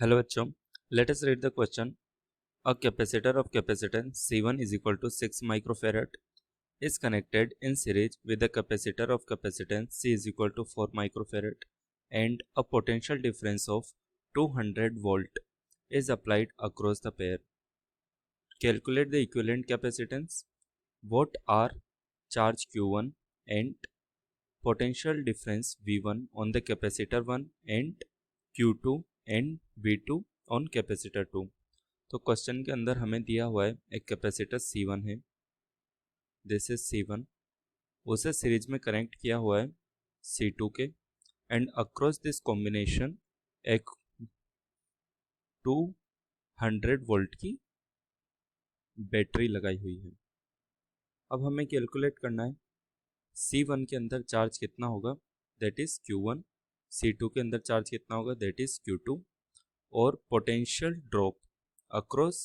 Hello बच्चों, let us read the question. A capacitor of capacitance C1 is equal to 6 microfarad is connected in series with a capacitor of capacitance C is equal to 4 microfarad and a potential difference of 200 volt is applied across the pair. Calculate the equivalent capacitance. What are charge Q1 and potential difference V1 on the capacitor 1 and Q2 and V2 on capacitor 2. तो question के अंदर हमें दिया हुआ है एक capacitor C1 है, this is C1, उसे सीरीज में कनेक्ट किया हुआ है C2 के एंड अक्रॉस दिस कॉम्बिनेशन एक 200 वोल्ट की बैटरी लगाई हुई है। अब हमें कैलकुलेट करना है C1 के अंदर चार्ज कितना होगा, दैट इज Q1, C2 के अंदर चार्ज कितना होगा, दैट इज Q2, और potential drop across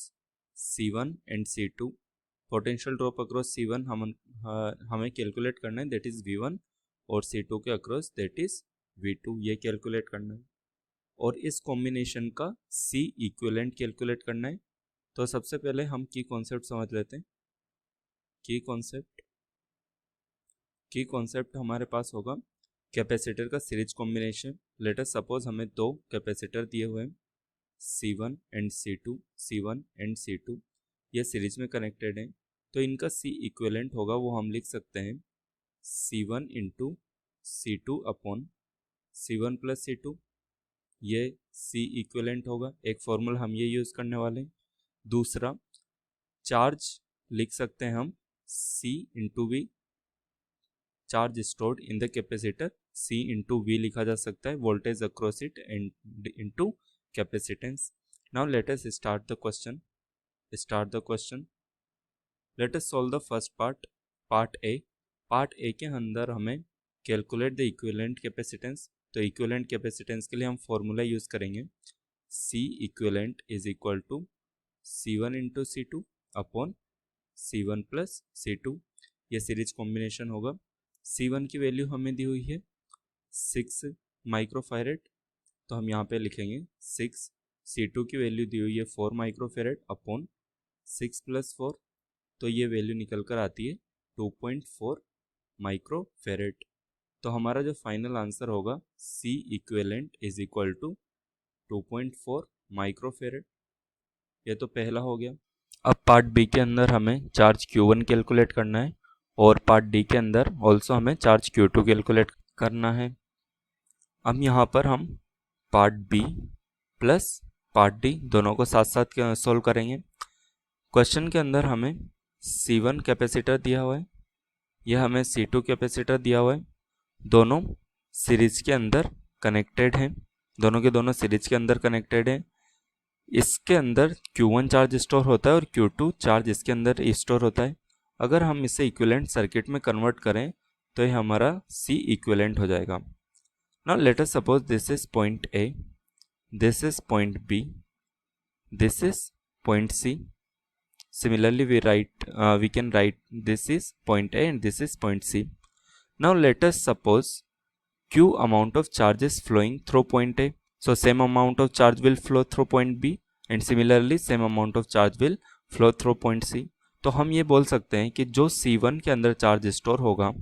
C1 and C2, potential drop across C1 हमें कैलकुलेट करना है, दैट इज V1, और C2 के अक्रॉस दैट इज V2, ये कैलकुलेट करना है। और इस कॉम्बिनेशन का C इक्विवेलेंट कैलकुलेट करना है। तो सबसे पहले हम की कॉन्सेप्ट समझ लेते हैं। की कॉन्सेप्ट हमारे पास होगा कैपेसिटर का series combination. Let us suppose हमें दो कैपेसिटर दिए हुए हैं C1 एंड C2, ये सीरीज में कनेक्टेड हैं, तो इनका C इक्विवेलेंट होगा, वो हम लिख सकते हैं C1 into C2 upon C1 plus C2, ये C इक्विवेलेंट होगा। एक फॉर्मूला हम ये यूज़ करने वाले हैं। दूसरा चार्ज लिख सकते हैं हम C into V, charge stored in the capacitor C into V लिखा जा सकता है, voltage across it and into capacitance. Now let us start the question. Let us solve the first part A के अंदर हमें कैलकुलेट द इक्विवेलेंट कैपेसिटेंस। तो equivalent capacitance के लिए हम फॉर्मूला यूज़ करेंगे C equivalent is equal to C1 into C2 upon C1 plus C2, ये series combination होगा। C1 की वैल्यू हमें दी हुई है 6 माइक्रोफैरेड, तो हम यहाँ पे लिखेंगे 6। C2 की वैल्यू दी हुई है 4 माइक्रोफैरेड अपॉन 6 प्लस 4, तो ये वैल्यू निकल कर आती है 2.4 माइक्रोफैरेड। तो हमारा जो फाइनल आंसर होगा C equivalent is equal to 2.4 microfarad. ये तो पहला हो गया। अब पार्ट बी के अंदर हमें चार्ज Q1 कैलकुलेट करना है और पार्ट डी के अंदर ऑल्सो हमें चार्ज Q2 कैलकुलेट करना है। अब यहाँ पर हम part B plus part D दोनों को साथ साथ सोल्व करेंगे। क्वेश्चन के अंदर हमें C1 कैपेसिटर दिया हुआ है, यह हमें C2 कैपेसिटर दिया हुआ है, दोनों सीरीज के अंदर कनेक्टेड हैं, दोनों के दोनों सीरीज के अंदर कनेक्टेड हैं। इसके अंदर Q1 चार्ज स्टोर होता है और Q2 चार्ज इसके अंदर स्टोर होता है। अगर हम इसे इक्विवेलेंट सर्किट में कन्वर्ट करें तो ये हमारा C इक्विवेलेंट हो जाएगा। Now let us suppose this is point A, this is point B, this is point C। Similarly we can write this is point A and this is point C. Now let us suppose Q amount of charge is flowing through point A, so same amount of charge will flow through point B and similarly same amount of charge will flow through point C. तो हम ये बोल सकते हैं कि जो C1 के अंदर चार्ज स्टोर होगा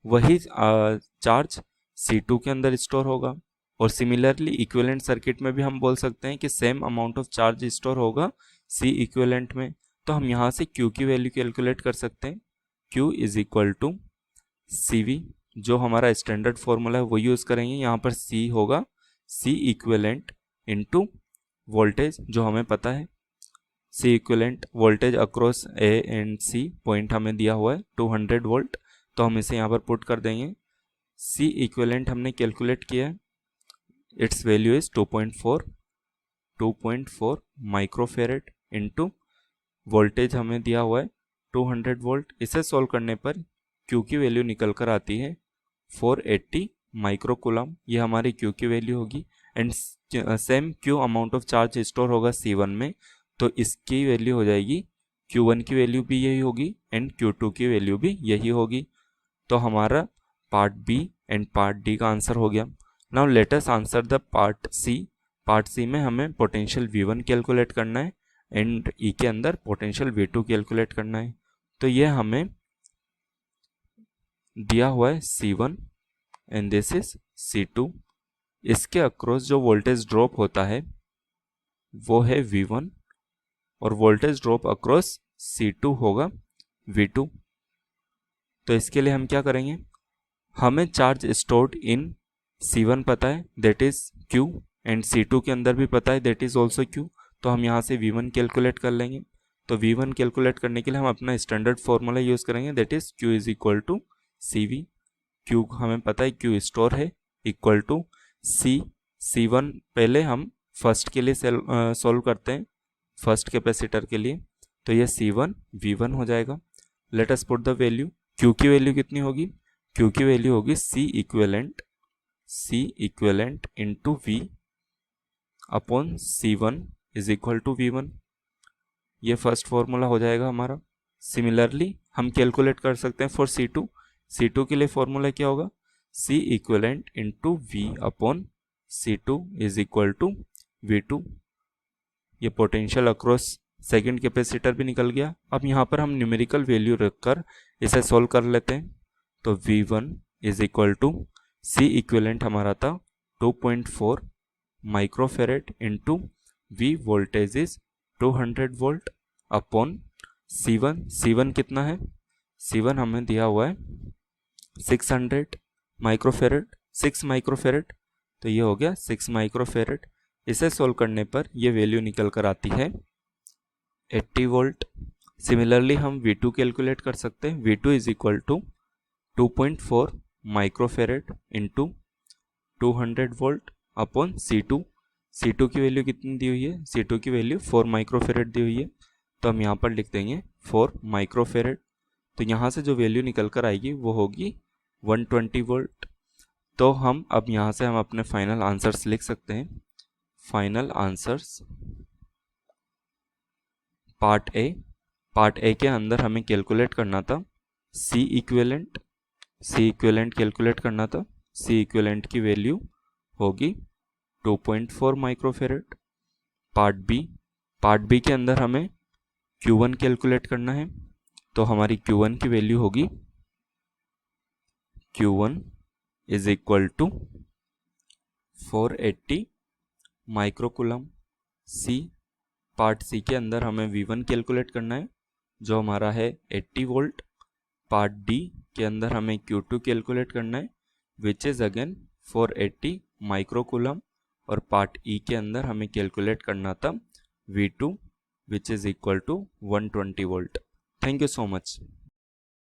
वही चार्ज C2 के अंदर स्टोर होगा, और सिमिलरली इक्विवेलेंट सर्किट में भी हम बोल सकते हैं कि same amount of charge store होगा C इक्विवेलेंट में। तो हम यहाँ से Q की वैल्यू कैलकुलेट कर सकते हैं। Q is equal to CV, जो हमारा स्टैंडर्ड फॉर्मूला है वो यूज़ करेंगे। यहाँ पर C होगा C इक्विवेलेंट इनटू वोल्टेज, जो हमें पता है C equivalent voltage across A and C point हमें दिया हुआ है 200 वोल्ट, तो हम इसे यहाँ पर पुट कर देंगे। C इक्विवेलेंट हमने कैलकुलेट किया है, it's value is 2.4 microfarad into voltage हमें दिया हुआ है 200 वोल्ट। इसे सॉल्व करने पर Q की वैल्यू निकल कर आती है 480 माइक्रोकूलम, ये हमारी Q की वैल्यू होगी। And same Q amount of charge store होगा C1 में, तो इसकी वैल्यू हो जाएगी Q1 की वैल्यू भी यही होगी एंड Q2 की वैल्यू भी यही होगी। तो हमारा part B and part D का आंसर हो गया। Now let us answer the part C. Part C में हमें पोटेंशियल V1 कैलकुलेट करना है एंड ई के अंदर पोटेंशियल V2 कैलकुलेट करना है। तो ये हमें दिया हुआ है C1 and this is C2। इसके अक्रॉस जो वोल्टेज ड्रॉप होता है वो है V1 और वोल्टेज ड्रॉप अक्रॉस C2 होगा V2। तो इसके लिए हम क्या करेंगे, हमें चार्ज स्टोर्ड इन C1 पता है that is Q and C2 के अंदर भी पता है दैट इज ऑल्सो Q। तो हम यहाँ से V1 कैलकुलेट कर लेंगे। तो V1 कैलकुलेट करने के लिए हम अपना स्टैंडर्ड फॉर्मूला यूज करेंगे that is Q is equal to CV। Q हमें पता है Q स्टोर है इक्वल टू C1 पहले हम फर्स्ट के लिए सॉल्व करते हैं, फर्स्ट कैपेसिटर के लिए। तो ये C1 V1 हो जाएगा। Let us put the value. Q की वैल्यू कितनी होगी, Q की वैल्यू होगी C equivalent into V upon C1 is equal to V1। ये फर्स्ट फॉर्मूला हो जाएगा हमारा। सिमिलरली हम कैलकुलेट कर सकते हैं फॉर C2 के लिए फॉर्मूला क्या होगा, C equivalent into V upon C2 is equal to V2। ये पोटेंशियल अक्रॉस सेकेंड कैपेसिटर भी निकल गया। अब यहाँ पर हम न्यूमेरिकल वैल्यू रखकर इसे सॉल्व कर लेते हैं। तो V1 is equal to C equivalent हमारा था 2.4 microfarad into V voltage is 200 volt upon C1 कितना है, C1 हमें दिया हुआ है 600 माइक्रोफेरेड, 6 माइक्रोफेरेड। तो ये हो गया 6 माइक्रोफेरेड। इसे सोल्व करने पर ये वैल्यू निकल कर आती है 80 वोल्ट। सिमिलरली हम V2 कैलकुलेट कर सकते हैं। V2 is equal to 2.4 microfarad into 200 volt upon C2 की वैल्यू कितनी दी हुई है, C2 की वैल्यू 4 माइक्रोफेरेड दी हुई है। तो हम यहाँ पर लिख देंगे 4 माइक्रोफेरेड। तो यहाँ से जो वैल्यू निकल कर आएगी वो होगी 120 वोल्ट। तो हम अब यहाँ से हम अपने फाइनल आंसर्स लिख सकते हैं। फाइनल आंसर्स पार्ट ए के अंदर हमें कैलकुलेट करना था C इक्विवेलेंट कैलकुलेट करना था। C इक्विवेलेंट की वैल्यू होगी 2.4 माइक्रोफेरेड। पार्ट बी के अंदर हमें Q1 कैलकुलेट करना है। तो हमारी Q1 की वैल्यू होगी Q1 is equal to 480 microcoulomb. Part C के अंदर हमें V1 कैलकुलेट करना है जो हमारा है 80 वोल्ट। पार्ट डी के अंदर हमें Q2 कैलकुलेट करना है विच इज़ अगेन 480 माइक्रोकूलम। और पार्ट ई के अंदर हमें कैलकुलेट करना था V2 which is equal to 120 volt. Thank you so much.